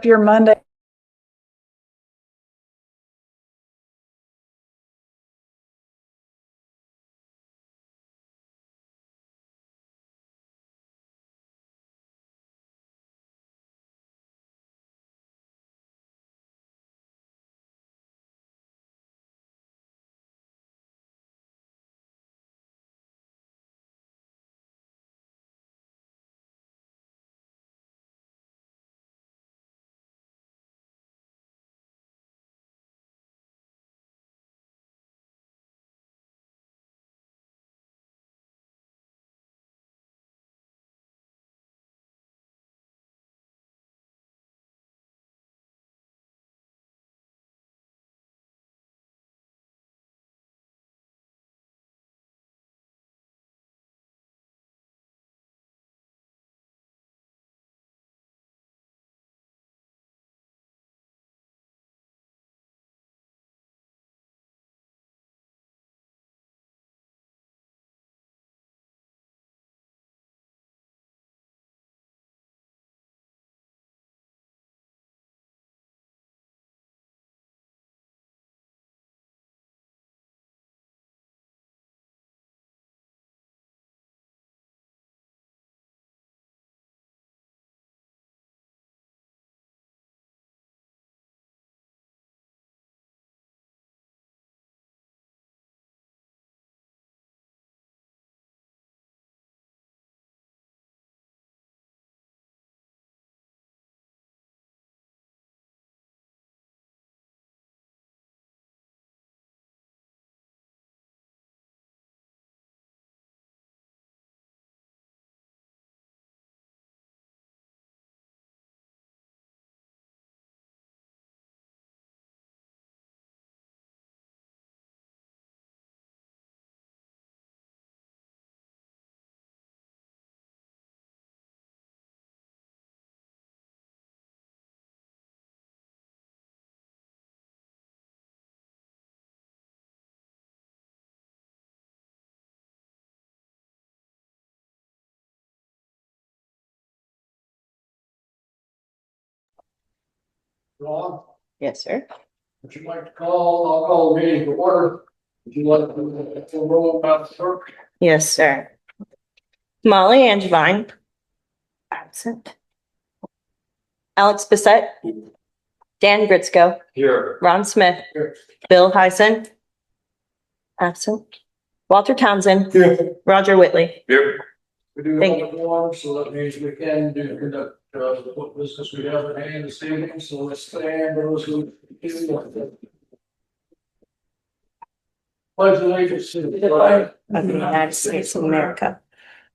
up your Monday. Ron, Yes, sir. would you like to call? I'll call the meeting to order. Would you like to roll about the clerk? Yes, sir. Molly Angevine. Absent. Alex Bissett. Dan Gritsko. Here. Ron Smith. Here. Bill Heisen. Absent. Walter Townsend. Here. Roger Whitley. Here. We do Thank have a quorum, so that means we can do conduct what business we have at hand this evening, so let's stand those who. Pledge allegiance to the flag Of the United States of America.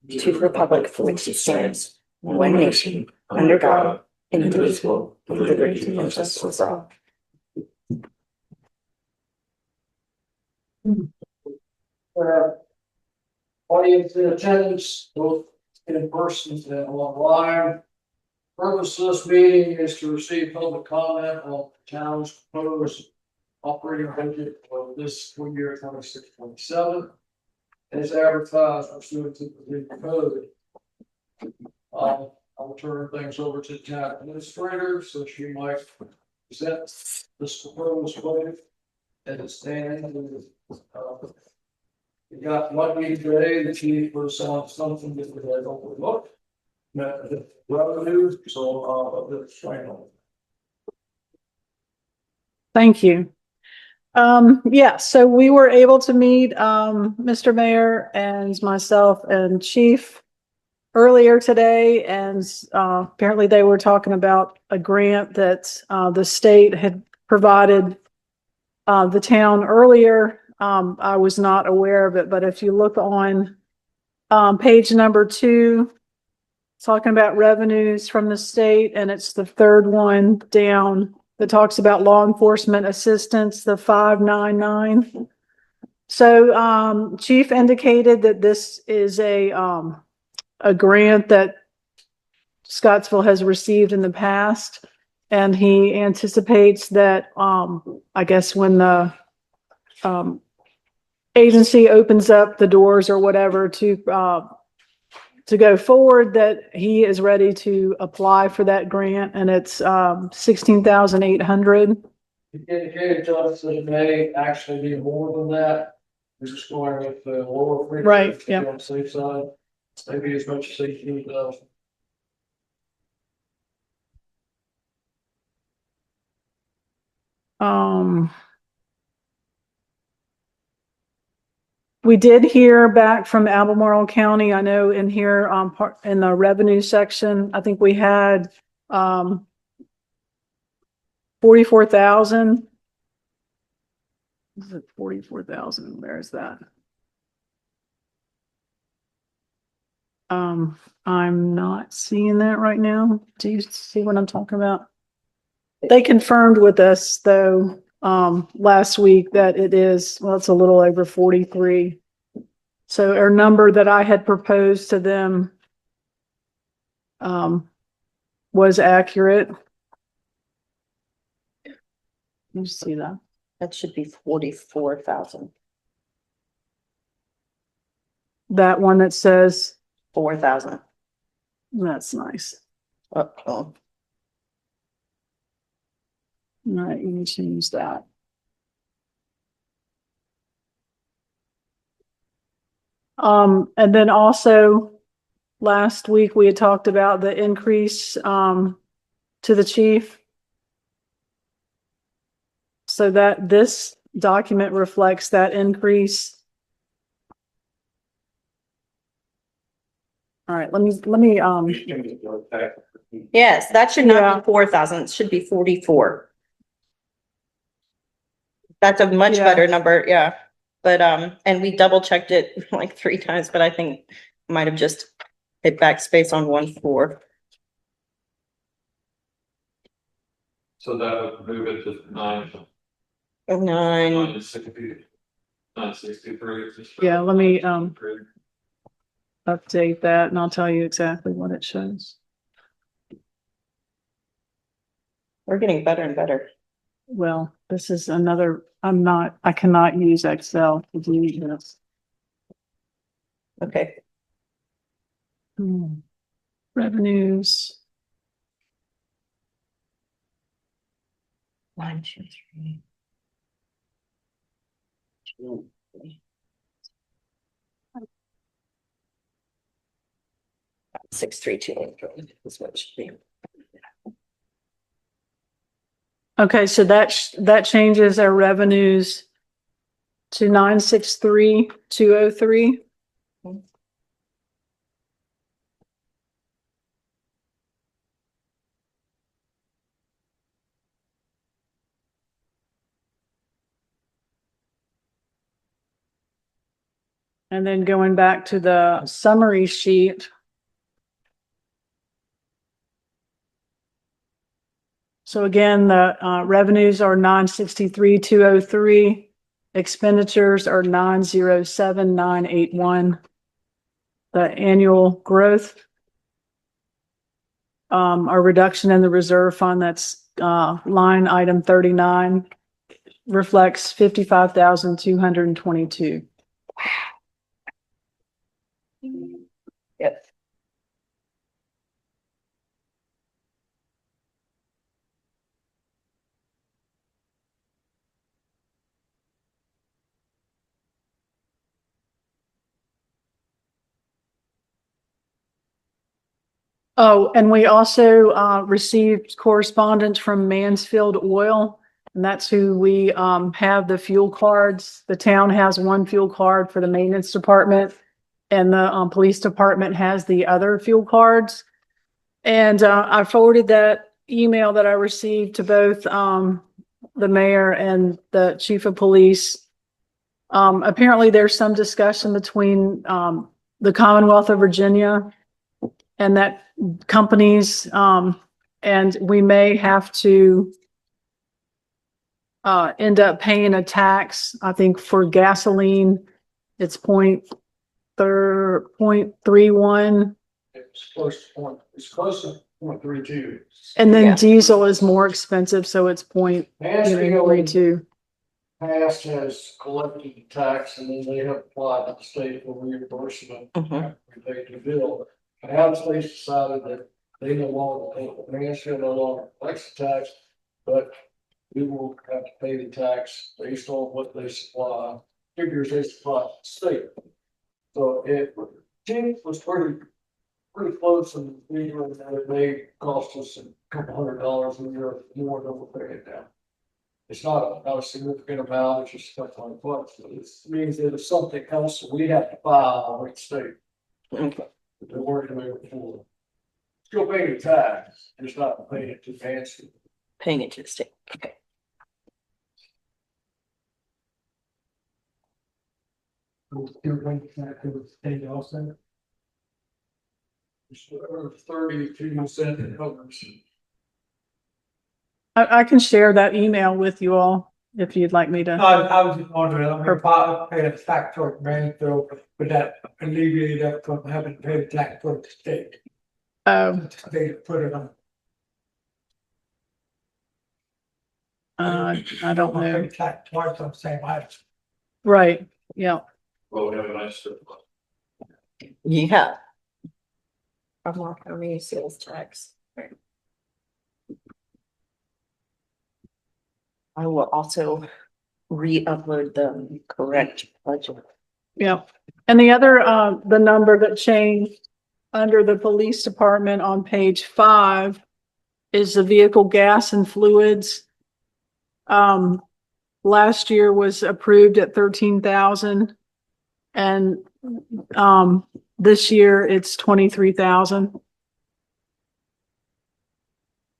To the republic for which it stands. One nation, under God, indivisible, with liberty and justice for all. Audience in attendance, both in person and online. Purpose of this meeting is to receive public comment on the town's proposed operating budget for this school year 26-27. As advertised pursuant to the code. I will turn things over to the town administrator, so she might present this proposed budget as it stands. We got lucky today that she was on something that we had overlooked. Revenue, so that's final. Thank you. Yeah, so we were able to meet Mr. Mayor and myself and Chief earlier today, and apparently they were talking about a grant that the state had provided the town earlier. I was not aware of it, but if you look on page number 2, talking about revenues from the state, and it's the third one down that talks about law enforcement assistance, the 599. So Chief indicated that this is a grant that Scottsville has received in the past, and he anticipates that I guess when the agency opens up the doors or whatever to to go forward, that he is ready to apply for that grant, and it's 16,800. He indicated to us that it may actually be more than that. We're just going with the lower frequency. Right, To be yeah. on the safe side, maybe as much as 18,000. We did hear back from Albemarle County. I know in here, in the revenue section, I think we had, 44,000. Is it 44,000? Where is that? I'm not seeing that right now. Do you see what I'm talking about? They confirmed with us though, last week that it is, well, it's a little over 43. So our number that I had proposed to them, was accurate. You see that? That should be 44,000. That one that says, 4,000. that's nice. Oh, All right, you can change that. And then also last week we had talked about the increase, to the chief. So that this document reflects that increase. All right, let me, yes, that should not Yeah. be 4,000. It should be 44. That's a much Yeah. better number, yeah. But, and we double checked it like 3 times, but I think might have just hit backspace on 1-4. So that would move it to 9. 963. Yeah, let me, update that and I'll tell you exactly what it shows. We're getting better and better. Well, this is another, I cannot use Excel to do this. Okay. Revenues. 1, 2, 3. 632 is what it should be. Okay, so that changes our revenues to 963,203. And then going back to the summary sheet. So again, the revenues are 963,203. Expenditures are 907,981. The annual growth, our reduction in the reserve fund, that's line item 39, reflects 55,222. Yep. Oh, and we also received correspondence from Mansfield Oil, and that's who we have the fuel cards. The town has one fuel card for the maintenance department, and the police department has the other fuel cards. And I forwarded that email that I received to both the mayor and the chief of police. Apparently there's some discussion between the Commonwealth of Virginia and that companies, and we may have to end up paying a tax. I think for gasoline, it's 0.31. It's close to 0.32. And then Yeah. diesel is more expensive, so it's Mansfield 0.32. past has collected the tax and then they have applied to the state for reimbursement. Mhm. We paid the bill. Now the state's decided that they no longer, Mansfield no longer collects the tax, but we will have to pay the tax based on what they supply, figures they supply to the state. So it was pretty close and it may cost us a couple $100 a year more than we're paying now. It's not a significant amount, it's just a couple of bucks. It means that if something comes, we have to file with the state. Okay. They weren't doing it before. Still paying the tax, just not paying it to fancy. Paying it to the state. Okay. Still paying that to the state also. 32% covers. I can share that email with you all if you'd like me to. I was just wondering, I mean, if I paid a tax for Mansfield, would that alleviate us from having to pay the tax for the state? They put it on. I don't know. Pay tax twice on the same item. Right, yeah. Well, we have a nice. Yeah. From our county sales tax. I will also re-upload the correct budget. Yeah, and the other, the number that changed under the police department on page 5 is the vehicle gas and fluids. Last year was approved at 13,000 and, this year it's 23,000.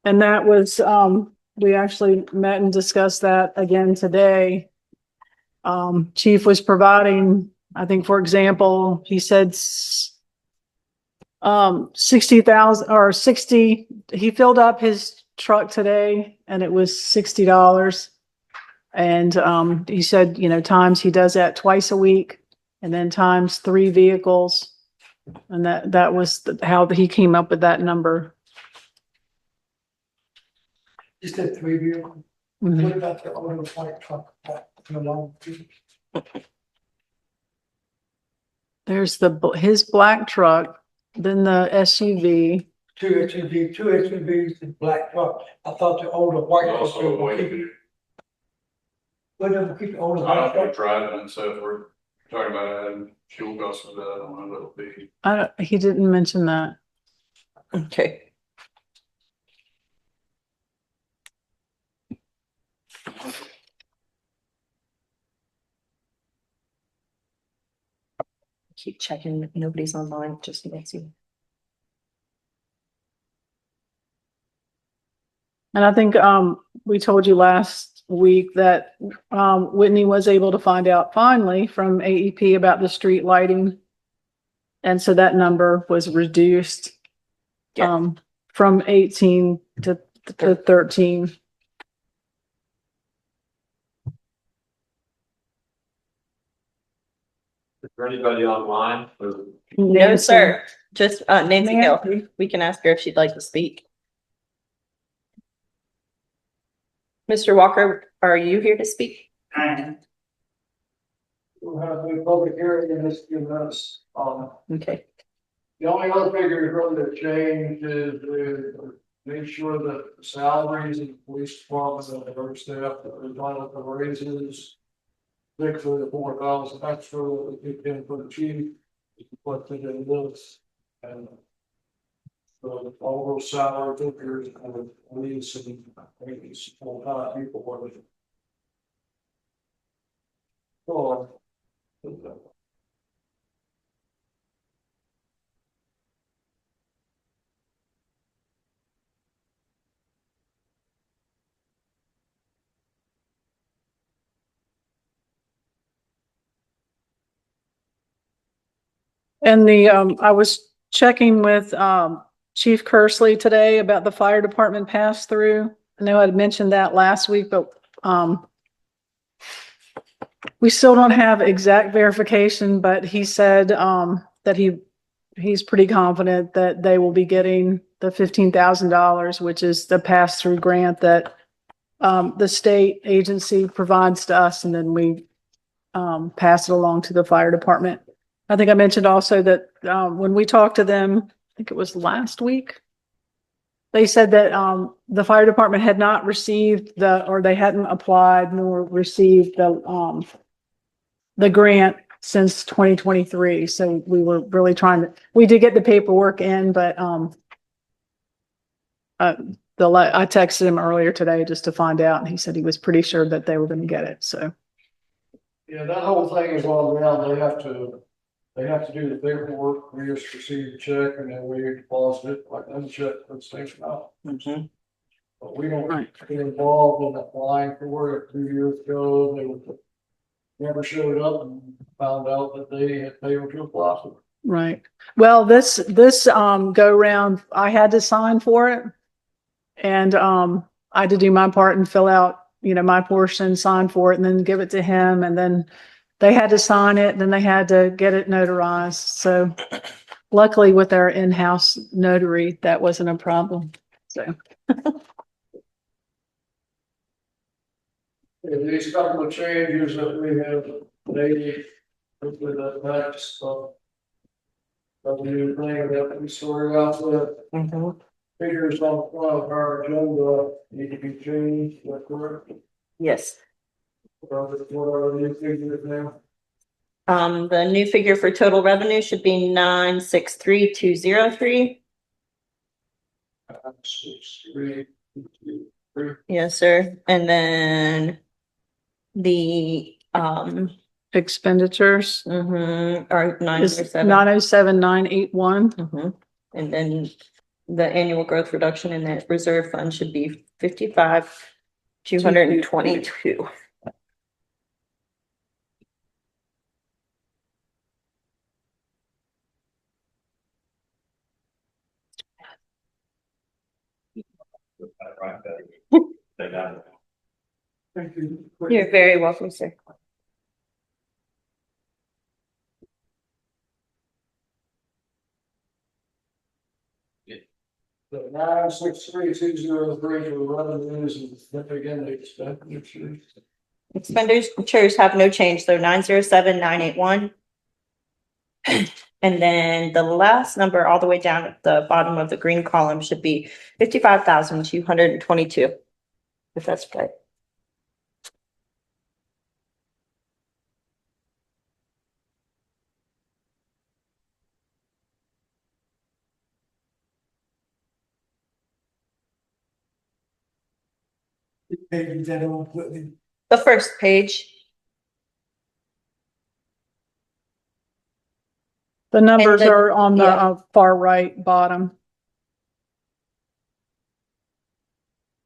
And that was, we actually met and discussed that again today. Chief was providing, I think, for example, he said 60,000 or 60, he filled up his truck today and it was $60. And he said, you know, times he does that twice a week and then times 3 vehicles. And that was how he came up with that number. You said 3 vehicles. Mhm. What about the other white truck? There's his black truck, then the SUV. Two SUVs and black truck. I thought the older white truck. Also, a way to, What do we keep the older I white don't know, truck? driving and so we're talking about adding fuel costs of that, I don't know what it'll be. He didn't mention that. Okay. Keep checking if nobody's online, just to see. And I think, we told you last week that, Whitney was able to find out finally from AEP about the street lighting. And so that number was reduced, Yeah. from 18 to 13. Is there anybody online? No, sir. Just Nancy Hill. Nancy. We can ask her if she'd like to speak. Mr. Walker, are you here to speak? We'll have a public hearing in this few minutes. Okay. The only other figure really that changed is to make sure that the salaries in the police department and the other staff that are entitled to raises. Particularly the 4,000 extra that we kicked in for the chief, is reflected in this. And so all those salary figures and police and maybe full-time people were. So. And I was checking with, Chief Kersley today about the fire department pass through. I know I'd mentioned that last week, but, we still don't have exact verification, but he said, that he's pretty confident that they will be getting the $15,000, which is the pass-through grant that, the state agency provides to us, and then we, pass it along to the fire department. I think I mentioned also that, when we talked to them, think it was last week. They said that, the fire department had not received or they hadn't applied nor received the grant since 2023. So we were really we did get the paperwork in, but, I texted him earlier today just to find out, and he said he was pretty sure that they were going to get it. So, Yeah, that whole thing is on ground. They have to do the paperwork. We just receive the check and then we deposit it, like uncheck those things out. Mm-hmm. But we don't Right. get involved in applying for it. 2 years ago, they never showed up and found out that they had failed to apply for it. right. Well, this go round, I had to sign for it. And, I had to do my part and fill out, my portion, sign for it, and then give it to him. And then they had to sign it, and then they had to get it notarized. So luckily with our in-house notary, that wasn't a problem. So, These couple of changes that we have made with the tax stuff. But the new thing that we sorted out the Mm-hmm. figures on the front of our agenda need to be changed, is that correct? Yes. What are the new figures now? The new figure for total revenue should be 963,203. 6, 3, 2, 3. Yes, sir. And then the expenditures are is 907. 907,981. Mhm. And then the annual growth reduction in that reserve fund should be 55,222. Thank you. You're very welcome, sir. The 963,203 for revenues and then again the expenditures. Expenditures have no change, though. 907,981. And then the last number all the way down at the bottom of the green column should be 55,222. If that's right. Maybe that all put in. The first page. The numbers the- are on the yeah. far right bottom.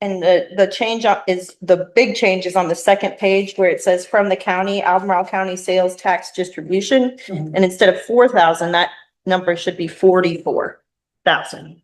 And the change up is the big change is on the second page where it says from the county, Albemarle County sales tax distribution. Mhm. And instead of 4,000, that number should be 44,000.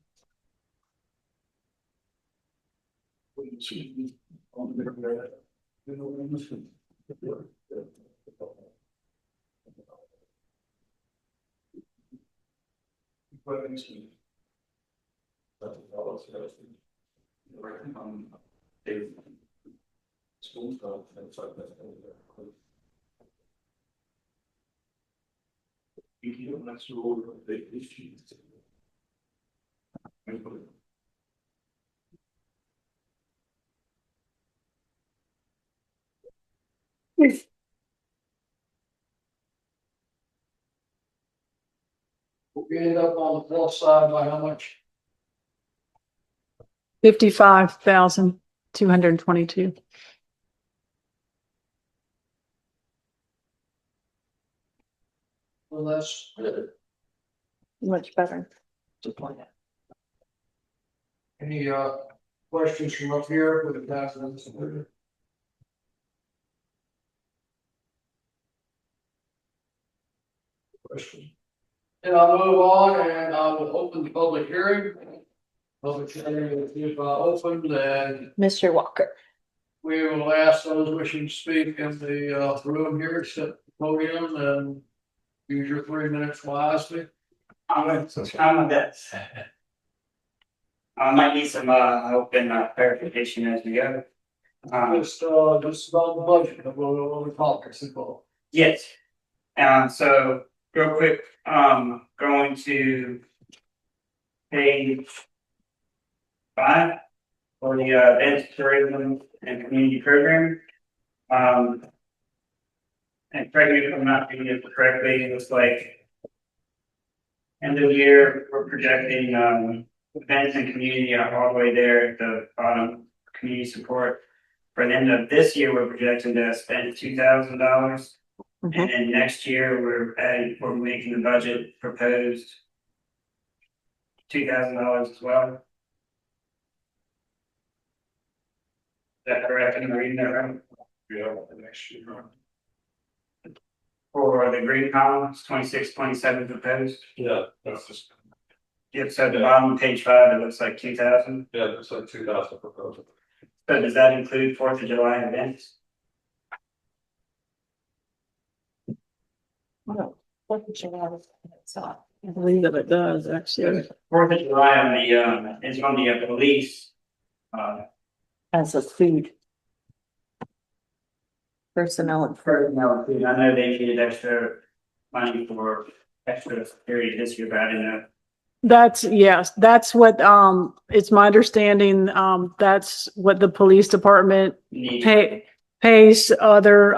We ended up on the plus side by how much? 55,222. Well, that's good. Much better. Any questions from up here with the tax? Question. And I'll move on and I will open the public hearing. Public hearing is opened and Mr. Walker. we will ask those wishing to speak in the room here, sit at the podium and use your 3 minutes wisely. I'm a bit. I might need some help in clarification as we go. Just about the budget of what we're talking about. Yes. So real quick, going to page 5 for the events, tourism, and community program. And correct me if I'm not reading it correctly, it looks like end of the year, we're projecting events and community are all the way there at the bottom, community support. For the end of this year, we're projecting to spend $2,000. And then next year, we're making the budget proposed $2,000 as well. Is that correct? Am I reading that right? Yeah, the next year. For the green columns, 26, 27 proposed. Yeah, that's just, Yep, so at the bottom of page 5, it looks like 2,000. yeah, it's like 2,000 proposal. So does that include 4th of July events? No, what did you have? I believe that it does, actually. 4th of July on the is on the police. As a food. Personnel and Personnel, food. I know they needed extra money for extra security this year, but I didn't know. That's, yes, that's what, it's my understanding, that's what the police department pays other,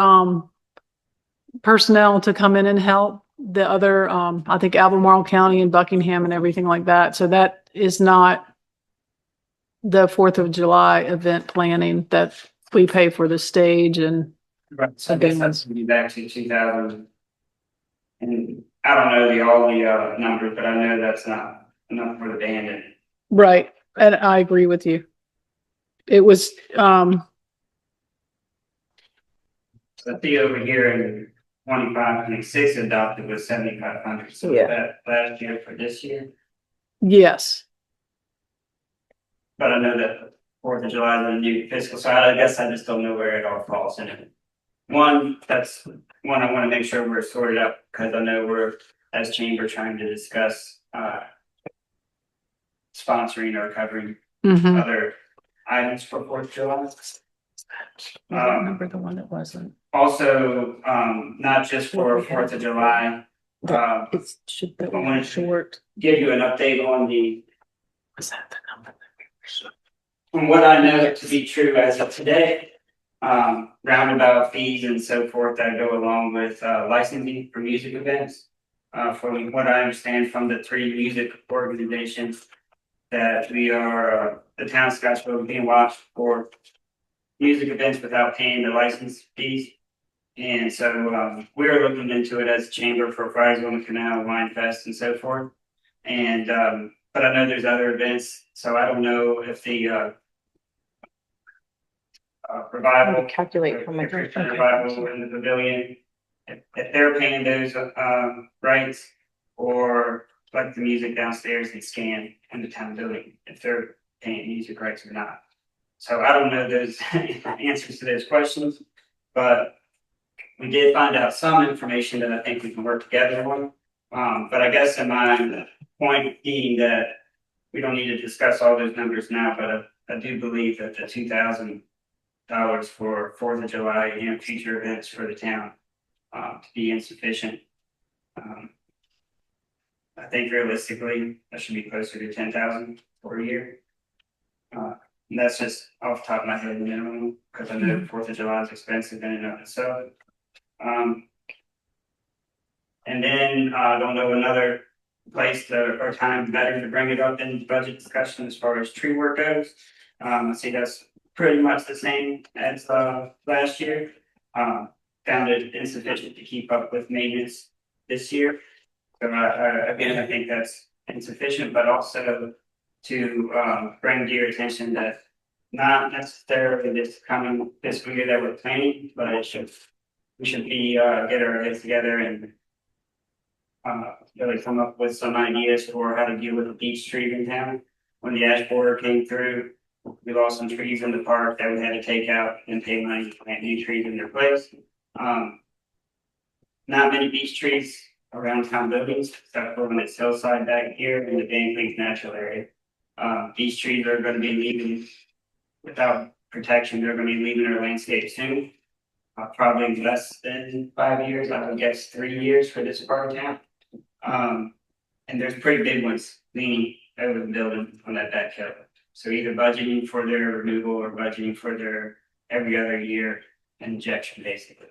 personnel to come in and help the other, I think Albemarle County and Buckingham and everything like that. So that is not the 4th of July event planning that we pay for the stage and. Right, so I guess that's gonna be back to 2,000. And I don't know all the numbers, but I know that's not enough for the band. And Right. And I agree with you. It was, I see over here in 25, 26 adopted was 7,500. So Yeah. that last year for this year. yes. But I know that 4th of July is a new fiscal, so I guess I just don't know where it all falls in it. That's one I want to make sure we're sorted out, because I know we're, as chamber, trying to discuss sponsoring or covering other items for 4th of July. I remember the one that wasn't. Also, not just for 4th of July, it should be I wanted to Short. give you an update on Was that the number? from what I know to be true as of today, roundabout fees and so forth that go along with licensing for music events. From what I understand from the 3 music organizations, that we are the town of Scottsville being watched for music events without paying the license fees. And so we're looking into it as a chamber for Fridays on the Canal, Wine Fest, and so forth. And but I know there's other events, so I don't know if the revival, calculate how much. revival in the pavilion, if they're paying those rights, or like the music downstairs and scan in the town building, if they're paying music rights or not. So I don't know those answers to those questions, but we did find out some information that I think we can work together on. But I guess in my point being that we don't need to discuss all those numbers now, but I do believe that the $2,000 for 4th of July and future events for the town to be insufficient. I think realistically that should be closer to 10,000 for a year. And that's just off the top of my head minimum, because I know 4th of July is expensive in and of itself. And then I don't know another place or time better to bring it up in the budget discussion as far as tree work goes. I see that's pretty much the same as last year. Found it insufficient to keep up with maintenance this year. So again, I think that's insufficient, but also to bring to your attention that not necessarily this coming fiscal year that we're planning, but we should be get our heads together and really come up with some ideas for how to deal with the beech tree in town. When the ash borer came through, we lost some trees in the park that we had to take out and pay money to plant new trees in their place. Not many beech trees around town buildings, except for when it's hillside back here in the Van Cleef natural area. Beech trees are going to be leaving without protection. They're going to be leaving our landscape soon. Probably less than 5 years. I would guess 3 years for this part of town. And there's pretty big ones leaning over the building on that back hill. So either budgeting for their removal or budgeting for their every other year injection, basically.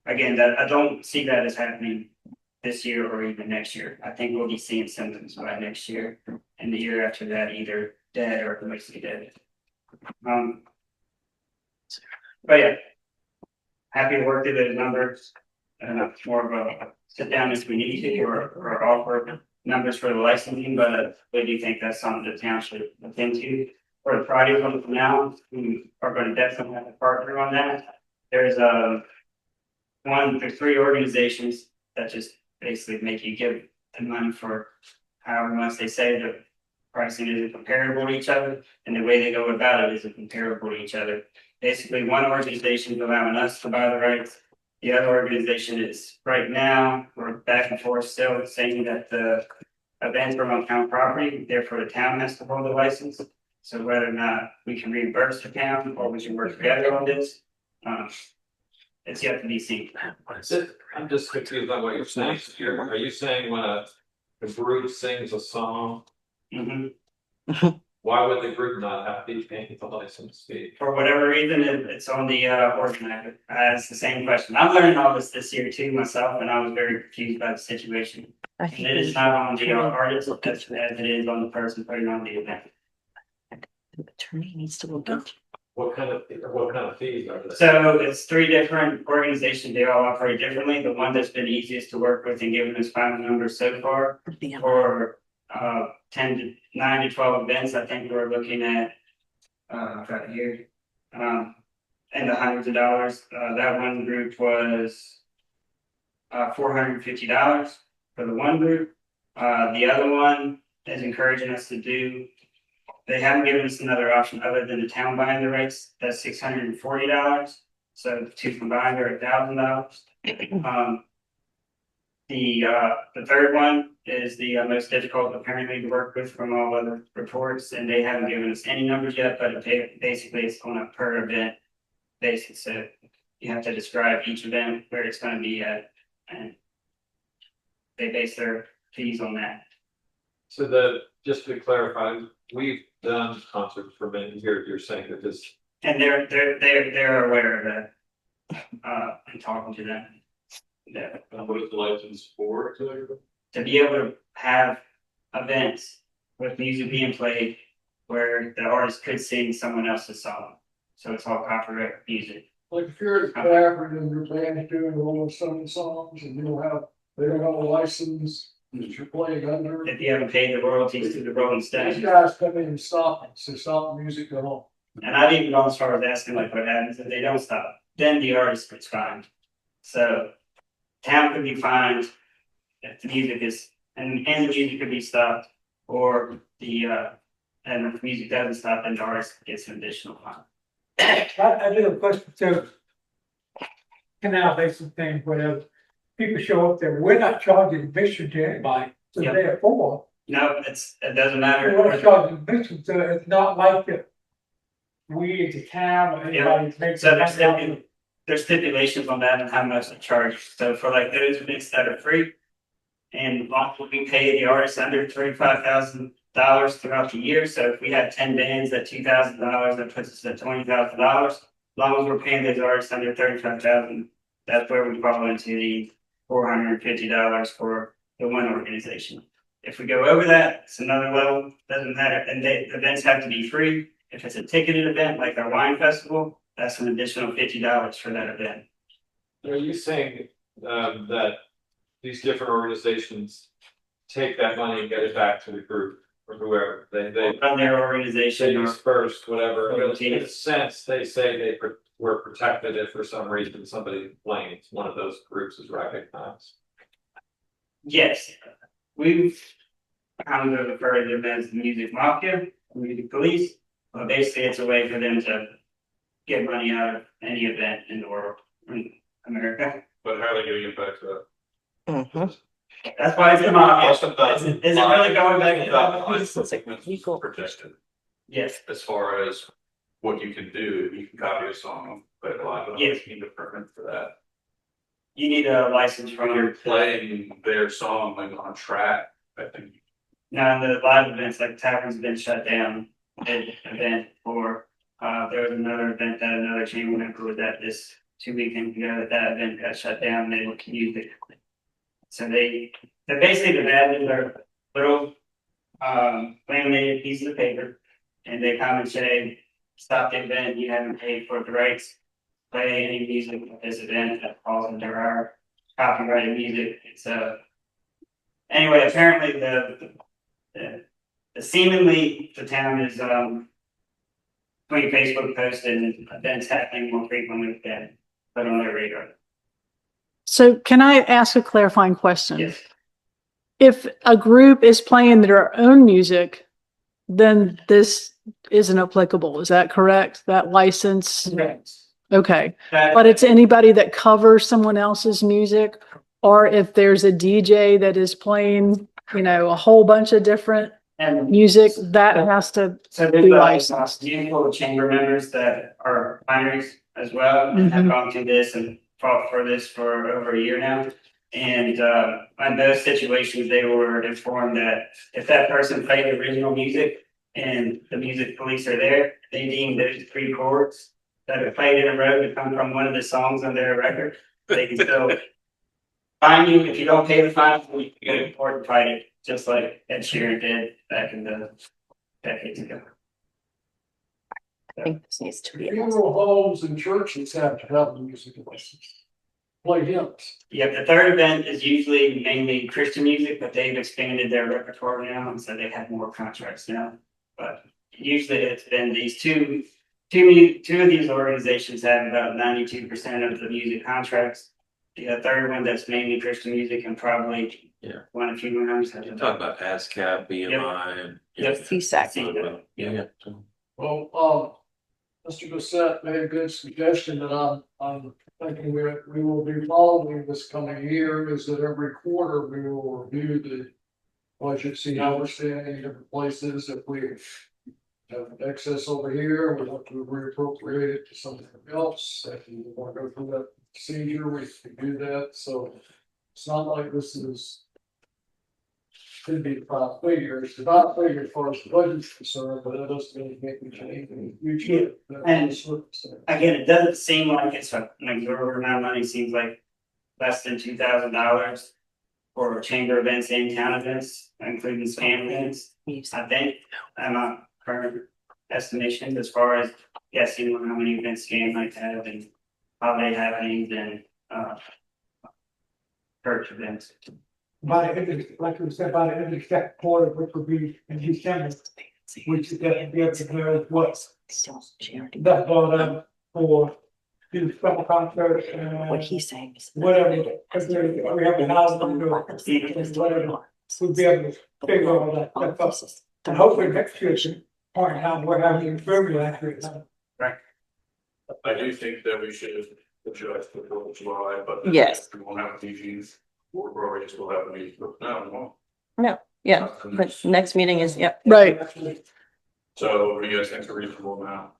Again, that I don't see that as happening this year or even next year. I think we'll be seeing symptoms by next year and the year after that, either dead or mostly dead. But yeah, happy to work through those numbers. More of a sit down if we need to or offer numbers for the licensing, but I do think that's something the town should look into. For the Friday one from now, we are going to definitely have a partner on that. There's there's 3 organizations that just basically make you give the money for however much they say the pricing isn't comparable to each other, and the way they go about it isn't comparable to each other. Basically, one organization is allowing us to buy the rights. The other organization is right now, we're back and forth still saying that the events are on town property, therefore the town has to hold the license. So whether or not we can reimburse the town or we can work together on this, it's yet to be seen. I'm just confused on what you're saying here. Are you saying when a group sings a song, why would the group not have to be paying the license fee? For whatever reason, it's on the organizer. It's the same question. I'm learning all this year too myself, and I was very confused by the situation. I And think it is not on the artist as it is on the person putting on the event. the attorney needs to look into. What kind of fees are there? So it's 3 different organizations. They all operate differently. The one that's been easiest to work with and given us final numbers so far for 9 to 12 events, I think we're looking at right here in the hundreds of dollars. That one group was $450 for the one group. The other one is encouraging us to do. They haven't given us another option other than the town buying the rights. That's $640. So 2 combined are $1,000. The third one is the most difficult apparently to work with from all other reports, and they haven't given us any numbers yet, but basically it's on a per event basis. So you have to describe each event where it's going to be at, and they base their fees on that. So just to clarify, we've done concerts for many years. You're saying that this, And they're aware of that. And talking to them. Yeah. What is the license for? To be able to have events with music being played where the artist could sing someone else's song. So it's all copyright music. Like if you're at Bradford and your band's doing Rolling Stone songs and they don't have a license that you're playing under. If you haven't paid the royalties to the Rolling Stones. These guys come in and stop the music at all. And I've even gone as far as asking like what happens if they don't stop. Then the artist gets fined. So town could be fined if the music is and the music could be stopped, or and if the music doesn't stop, then the artist gets an additional fine. I do have a question too. Canal basin thing, whatever. People show up there, we're not charging admission to anybody, so Yep. therefore, No, it doesn't matter. we're not charging admission, so it's not like that. We as a town or anybody makes. So there's stipulations on that and how much to charge. So for like those events that are free, and we pay the artists under $35,000 throughout the year. So if we have 10 bands at $2,000, that puts us at $20,000. As long as we're paying those artists under $35,000, that's where we fall into the $450 for the one organization. If we go over that, it's another level. Doesn't matter, and events have to be free. If it's a ticketed event like our wine festival, that's an additional $50 for that event. are you saying that these different organizations take that money and get it back to the group or whoever they Run their organization or disperse whatever? Royalties. In a sense, they say were protected if for some reason somebody complains, one of those groups is recognized. yes, we've kind of referred to them as the music mafia, music police. But basically, it's a way for them to get money out of any event in the world, in America. But how are they getting it back to that? That's why it's the mafia. Is it really going back to It's protected Yes, as far as what you can do. You can copy a song, but a lot of them Yes. need a permit for that. you need a license When from you're playing their song like on track, I think Now, the live events, like Tavern's been shut down, an event for, there was another event that another chamber member was at this 2 weekends ago, that event got shut down, and they were community. So they basically divided their little, laminated piece of paper, and they come and say, stop the event, you haven't paid for the rights, play any music at this event that falls into our copyrighted music. So anyway, apparently the seemingly the town is putting Facebook posts and events happening more frequently than put on their radar. So can I ask a clarifying question? Yes. If a group is playing their own music, then this isn't applicable. Is that correct? That license? Okay. But it's anybody that covers someone else's music, or if there's a DJ that is playing, you know, a whole bunch of different and music, that has to so be there's licensed. handful of chamber members that are wineries as well, and have gone through this and fought for this for over a year now. And in those situations, they were informed that if that person played the original music and the music police are there, they deem those 3 chords that are played in a row to come from one of the songs on their record. They can still fine you if you don't pay the fine. You can go to court and fight it, just like Ed Sheeran did back in the decades ago. I think this needs to be. Funeral homes and churches have to have a music license. Play hymns. Yeah, the third event is usually mainly Christian music, but they've expanded their repertoire now, and so they have more contracts now. But usually it's been these two of these organizations have about 92% of the music contracts. The third one that's mainly Christian music and probably one of funeral homes. You talk about ASCAP, BMI, and CSAC. yeah. Well, Mr. Bissett made a good suggestion that I'm thinking we will be following this coming year, is that every quarter we will review the budget, see how we're standing in different places. If we have excess over here, we have to reappropriate it to something else. If you want to go through that procedure, we can do that. So it's not like this is could be 5 figures. It's not figure as far as the budget's concerned, but that doesn't really make a change in the future. And again, it doesn't seem like it's an exorbitant amount of money. Seems like less than $2,000 for chamber events and town events, including spam events. I think I'm a current estimation as far as guessing how many events scam might have and holiday happenings and church events. By the end of, like we said, by the end of the second quarter, which would be in December, we should definitely be able to know what that brought up for the summer concert and What he's saying is. whatever. Because we have a house on the door, whatever. We'll be able to figure all that stuff out. And hopefully next year, point out we're having a very accurate. I do think that we should adjust the 4th of July, but. Yes. We won't have meetings, or we just will have meetings, but no. Yeah, but next meeting is, Right. So what do you guys think is a reasonable amount?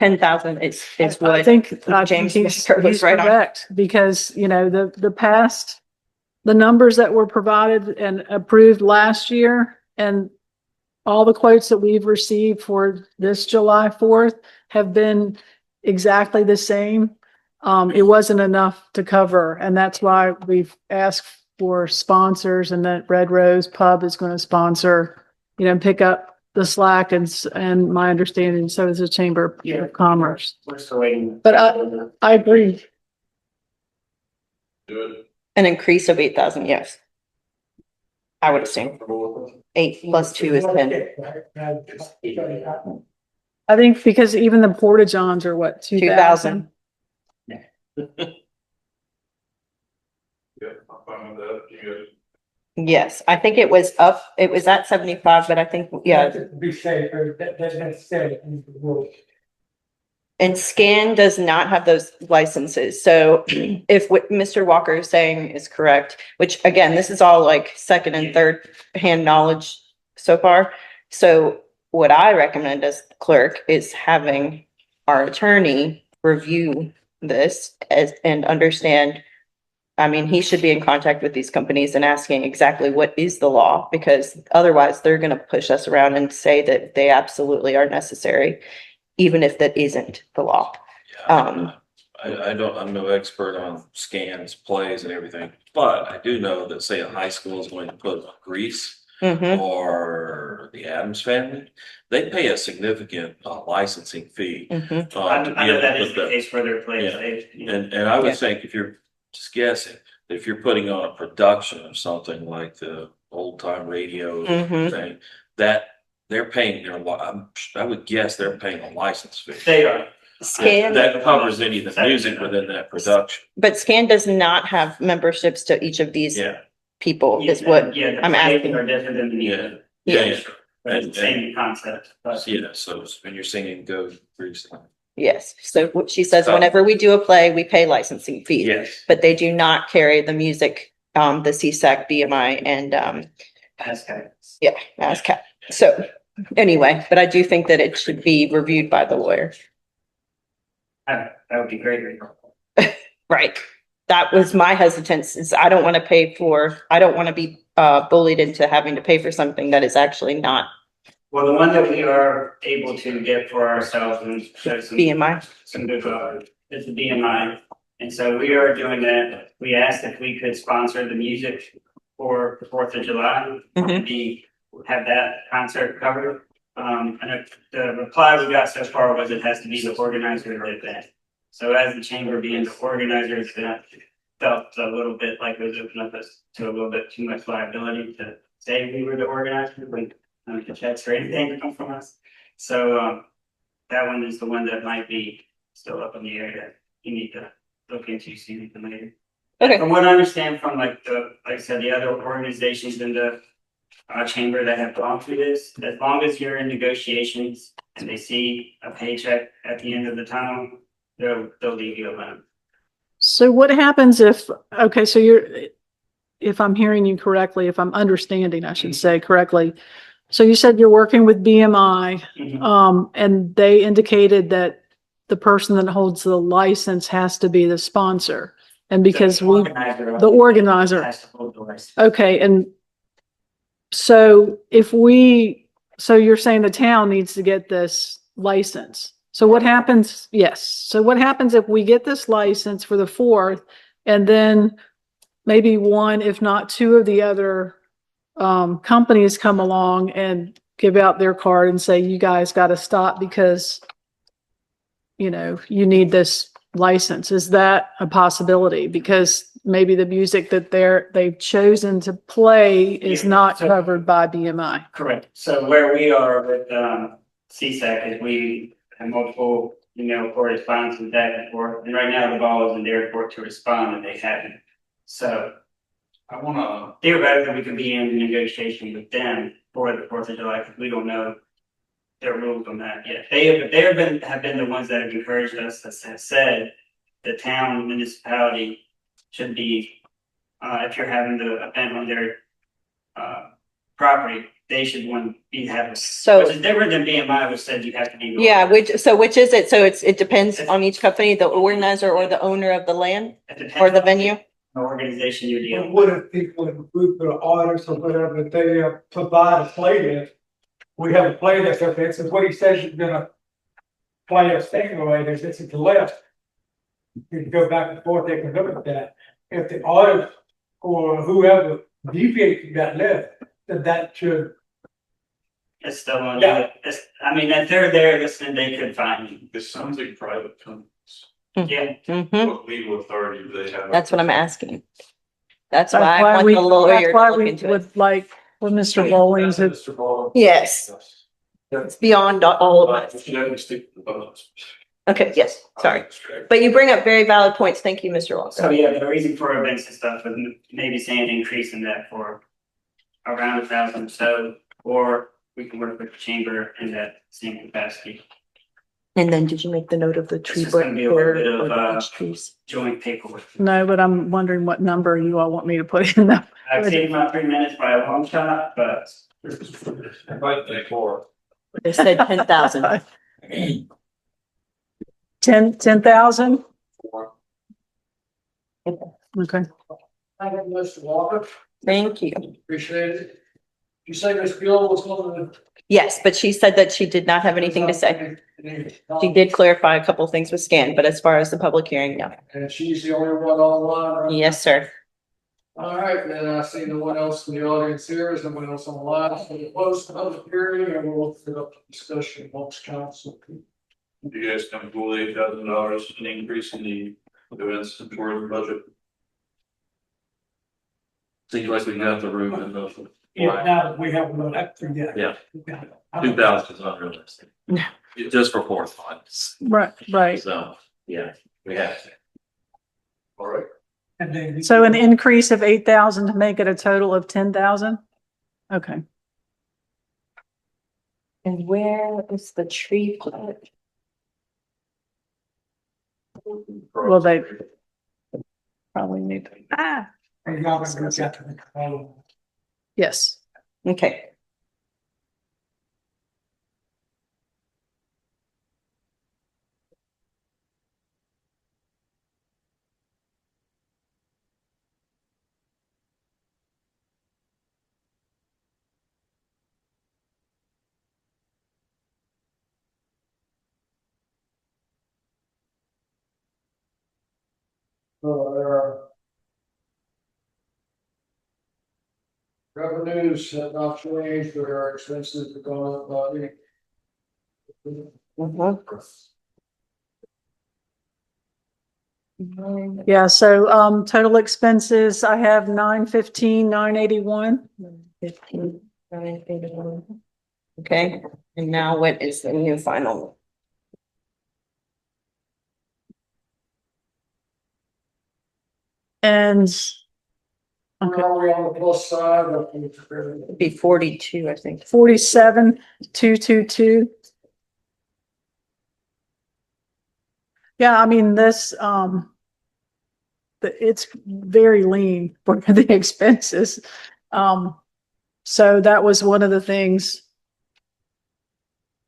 10,000 is I what think James he's Baker was right on. correct, because, you know, the numbers that were provided and approved last year and all the quotes that we've received for this July 4th have been exactly the same. It wasn't enough to cover, and that's why we've asked for sponsors, and that Red Rose Pub is going to sponsor, you know, pick up the slack, and my understanding, so is the Chamber of Commerce. We're still waiting. But I agree. Do it. an increase of 8,000, yes. I would assume 8 plus 2 is 10. I think because even the Porta Johns are what, 2,000? 2,000. Yeah, I'm fine with that. You guys. Yes, I think it was at 75, but I think, yeah. Be safe, that's safe. And Scan does not have those licenses. So if what Mr. Walker is saying is correct, which again, this is all like second and third hand knowledge so far. So what I recommend as clerk is having our attorney review this and understand I mean, he should be in contact with these companies and asking exactly what is the law, because otherwise they're gonna push us around and say that they absolutely are necessary, even if that isn't the law. I'm no expert on scans, plays and everything, but I do know that say a high school is going to put on Grease Mhm. or the Addams Family, they pay a significant licensing fee. Mhm. To I be know able to that is put the that. case for their plays. Yeah. They- And I Yeah. would think if you're just guessing, if you're putting on a production of something like the old time radio Mhm. thing, that they're paying I would guess they're paying a license fee. They are. Scan, That covers any of the music within that production. but Scan does not have memberships to each of these Yeah, people, is what Yeah, the I'm plays asking. are different than the music. yeah. But it's the same concept, but. Yeah, so when you're singing Go Grease. Yes, so what she says, So- whenever we do a play, we pay licensing fees, Yes. but they do not carry the music, the CSAC, BMI, and, Okay. yeah, ASCAP. So, anyway, but I do think that it should be reviewed by the lawyer. That would be great. Right. That was my hesitance, is I don't want to be bullied into having to pay for something that is actually not Well, the one that we are able to get for ourselves and show some. BMI. Some good, it's the BMI. And so we are doing that. We asked if we could sponsor the music for the 4th of July. Mhm. Have that concert covered. And the reply we got so far was it has to be the organizer of the event. So as the chamber being the organizers, that felt a little bit like it was opening up us to a little bit too much liability to say we were the organizer, when the checks or anything to come from us. So, that one is the one that might be still up in the air that you need to look into sooner than later. Okay. From what I understand from like I said, the other organizations in the chamber that have gone through this, as long as you're in negotiations and they see a paycheck at the end of the tunnel, they'll leave you alone. So what happens if, okay, so if I'm hearing you correctly, if I'm understanding, I should say correctly. So you said you're working with BMI, and they indicated that the person that holds the license has to be the sponsor. And because The the organizer. has to hold the license. Okay, and so so you're saying the town needs to get this license. So what happens? Yes. So what happens if we get this license for the 4th and then maybe one, if not two of the other companies come along and give out their card and say, you guys got to stop because, you need this license. Is that a possibility? Because maybe the music that they've chosen to play is Yeah, not so- covered by BMI. Correct. So where we are with CSAC is we have multiple correspondences back and forth, and right now the ball is in their court to respond, and they haven't. So I wanna, theoretically, we could be in negotiation with them for the 4th of July, because we don't know their rules on that yet. They have been the ones that have encouraged us, that have said the town municipality should be, if you're having the event on their property, they should have, which So, is different than BMI, which said you have to be. yeah, which is it? So it depends on each company, the organizer or the owner of the land It depends or the on venue? the organization you're dealing with. What if people in the group or artists or whatever, if they provide a playlist? We have a playlist, okay, so what he says is gonna play a stingray, there's this is the list. You can go back and forth, they can look at that. If the artist or whoever deviates from that list, then that should. It's still on. Yeah. If they're there listening, they could find you. this sounds like private companies. Yeah. Mhm. What legal authority do they have? That's what I'm asking. That's That's why I why want we, the lawyer that's to why look we into it. would like, for Mr. Bowling's, Mr. Ball. Yes, it's beyond all of But us. you have to stick to the bonus. Okay, yes, sorry. But you bring up very valid points. Thank you, Mr. Walker. So yeah, the reason for events and stuff was maybe saying increasing that for around 1,000 or so, or we can work with the chamber in that same capacity. And then did you make the note of the tree It's just gonna be a little bit of, or the beech trees? Joint paperwork. no, but I'm wondering what number you all want me to put in that. I've taken my 3 minutes by a long shot, but But like four. They said 10,000. 10,000? Okay. Thank you, Mr. Walker. Thank you. Appreciate it. You say Ms. Gill was going to. Yes, but she said that she did not have anything to say. She did clarify a couple things with Scan, but as far as the public hearing, no. And she's the only one online, right? Yes, sir. All right, then I see no one else in the audience here, is no one else online, so we'll close the public hearing and we'll open up the discussion amongst council. You guys comfortable with $8,000 an increase in the events and tourism budget? Seems like we got the room and the. Yeah, now that we have one extra, yeah. Yeah. 2,000 is unrealistic. No. Just for fourth funds. Right, right. So, yeah, we have to. All right. And then. So an increase of 8,000 to make it a total of 10,000? Okay. And where is the tree plant? Well, they probably need, And y'all gonna go back to the control. yes. Okay. Revenues have not changed, but our expenses have gone up by. Yeah, so total expenses, I have 915, 981. 15, 981. Okay, and now what is the new final? And okay, Are we on the plus side? It'd be 42, I think. 47, 222. Yeah, I mean, this, it's very lean for the expenses. So that was one of the things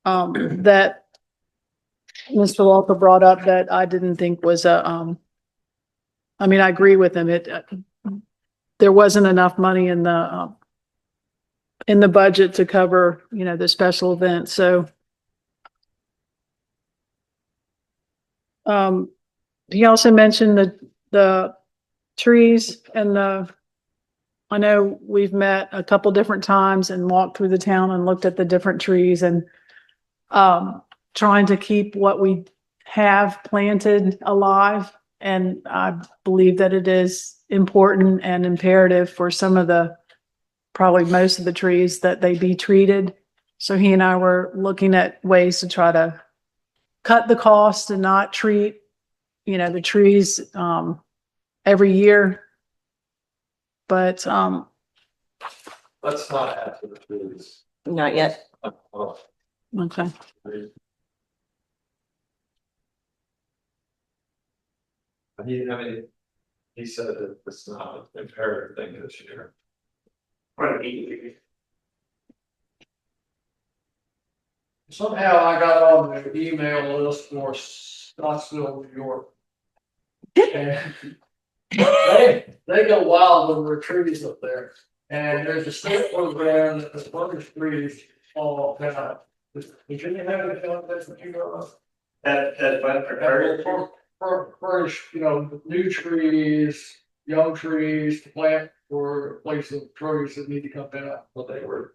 that Mr. Walker brought up that I didn't think was I mean, I agree with him. There wasn't enough money in the budget to cover, you know, the special event. So he also mentioned the trees and I know we've met a couple different times and walked through the town and looked at the different trees and trying to keep what we have planted alive. And I believe that it is important and imperative for probably most of the trees that they be treated. So he and I were looking at ways to try to cut the cost and not treat, you know, the trees every year. But Let's not add to the trees. Not yet. Oh, okay. He said that it's not an imperative thing this year. Somehow I got on the email list for Scottsville, New York. And they go wild when there are trees up there. And there's a state program that the furnish trees all down. Did you have any of that you know of? That's what preferred. Furnish, you know, new trees, young trees to plant for a place of trees that need to come down. Well,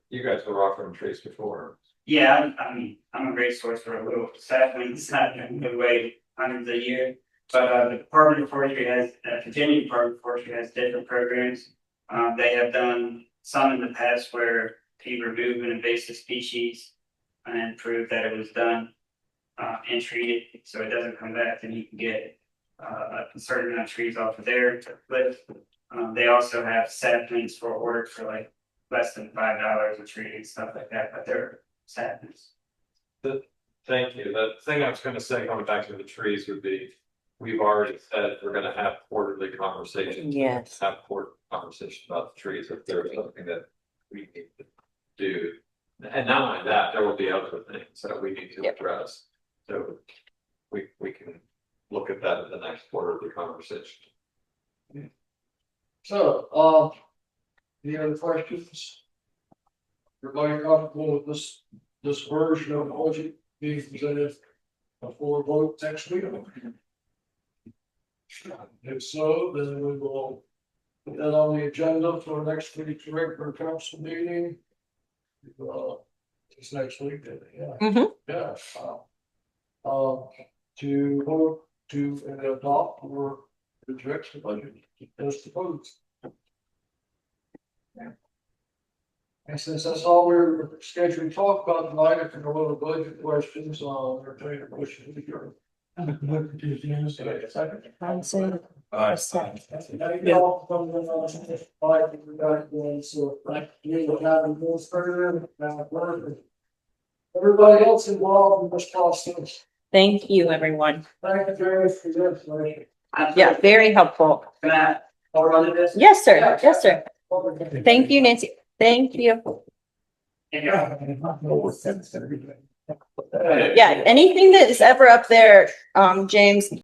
you guys were offering trees before. Yeah, I mean, I'm a great source for a little saplings, not in a way, hundreds a year. But the Department of Forestry Virginia Department of Forestry has different programs. They have done some in the past where they remove an invasive species and prove that it was done and treated, so it doesn't come back, and you can get a certain amount of trees off of there to flip. They also have saplings for order for like less than $5 a tree and stuff like that, but they're saplings. Thank you. The thing I was gonna say, going back to the trees, would be, we've already said we're gonna have quarterly conversations. Yes. Have quarterly conversation about the trees, if there's something that we need to do. And not only that, there will be other things that we need to address. So we can look at that in the next quarterly conversation. So, any other questions? Everybody comfortable with this version of the budget being presented before vote next week? If so, then we will put that on the agenda for next week's regular council meeting. It's next week, yeah. Mhm. Yeah. To vote to adopt or reject the budget as proposed. And since that's all we're scheduled to talk about tonight, if there are no other budget questions, I'll entertain a motion to adjourn. Second. Thank you all for coming in, bye, everybody, so, thank you for having this further, everybody else involved in this process, Thank you, everyone. thank you, Jerry, for your information. Yeah, very helpful. I'll run this. Yes, sir. Yes, sir. Thank you, Nancy. Thank you. Yeah. Yeah, anything that is ever up there, James,